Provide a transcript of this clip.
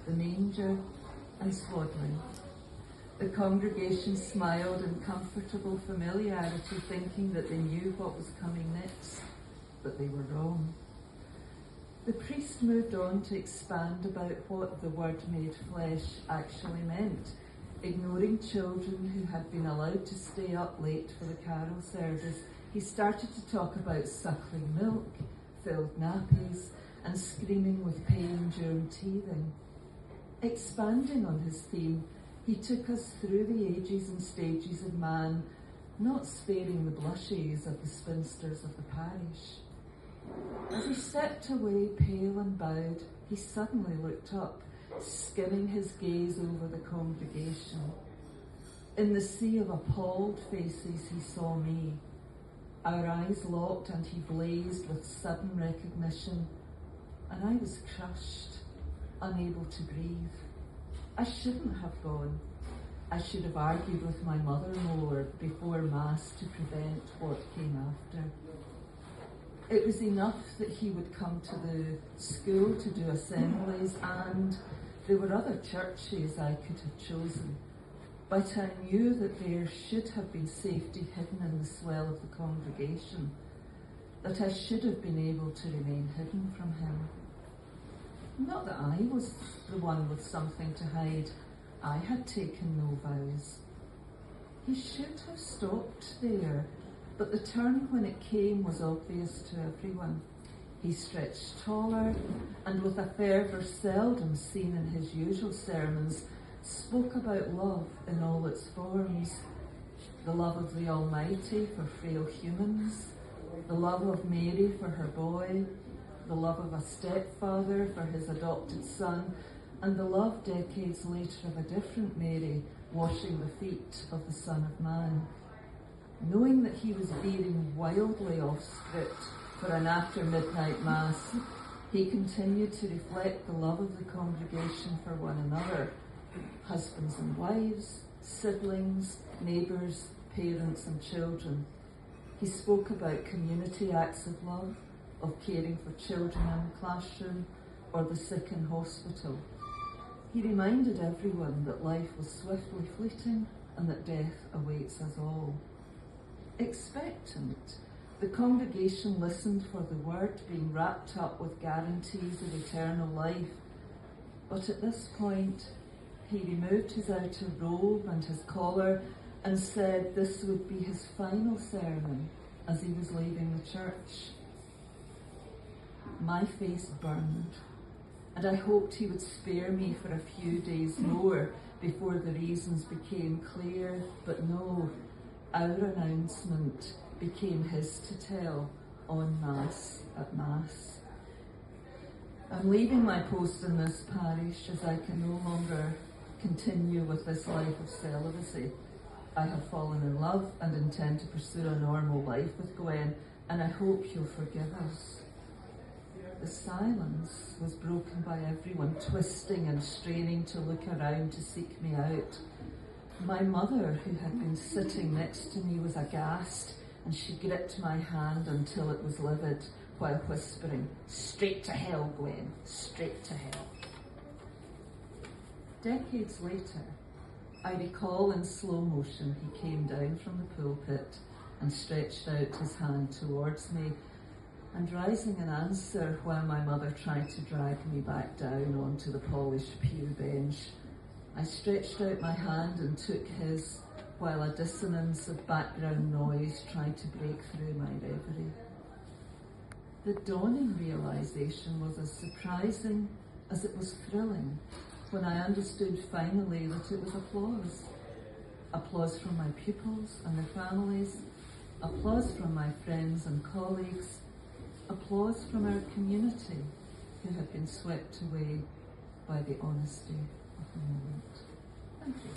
the manger, and swaddling. The congregation smiled in comfortable familiarity, thinking that they knew what was coming next, but they were wrong. The priest moved on to expand about what the word made flesh actually meant, ignoring children who had been allowed to stay up late for the carol service. He started to talk about suckling milk, filled nappies, and screaming with pain during teething. Expanding on his theme, he took us through the ages and stages of man, not sparing the blushes of the spinsters of the parish. As he stepped away, pale and bowed, he suddenly looked up, skimming his gaze over the congregation. In the sea of appalled faces, he saw me. Our eyes locked and he blazed with sudden recognition, and I was crushed, unable to breathe. I shouldn't have gone. I should have argued with my mother more before Mass to prevent what came after. It was enough that he would come to the school to do assemblies, and there were other churches I could have chosen. But I knew that there should have been safety hidden in the swell of the congregation, that I should have been able to remain hidden from him. Not that I was the one with something to hide. I had taken no vows. He should have stopped there, but the turn when it came was obvious to everyone. He stretched taller, and with a fervour seldom seen in his usual sermons, spoke about love in all its forms. The love of the Almighty for frail humans, the love of Mary for her boy, the love of a stepfather for his adopted son, and the love decades later of a different Mary washing the feet of the Son of Man. Knowing that he was veering wildly off script for an after-midnight Mass, he continued to reflect the love of the congregation for one another, husbands and wives, siblings, neighbours, parents and children. He spoke about community acts of love, of caring for children in the classroom or the sick in hospital. He reminded everyone that life was swiftly fleeting and that death awaits us all. Expectant, the congregation listened for the word being wrapped up with guarantees of eternal life. But at this point, he removed his outer robe and his collar and said this would be his final sermon as he was leaving the church. My face burned, and I hoped he would spare me for a few days more before the reasons became clear, but no, our announcement became his to tell en masse at Mass. I'm leaving my post in this parish as I can no longer continue with this life of celibacy. I have fallen in love and intend to pursue a normal life with Gwen, and I hope you'll forgive us. The silence was broken by everyone twisting and straining to look around to seek me out. My mother, who had been sitting next to me, was aghast, and she gripped my hand until it was livid, while whispering, "Straight to hell, Gwen, straight to hell." Decades later, I recall in slow motion he came down from the pulpit and stretched out his hand towards me, and rising in answer while my mother tried to drag me back down onto the polished pew bench, I stretched out my hand and took his, while a dissonance of background noise tried to break through my reverie. The dawning realisation was as surprising as it was thrilling when I understood finally that it was applause. Applause from my pupils and their families, applause from my friends and colleagues, applause from our community who had been swept away by the honesty of the moment. Thank you.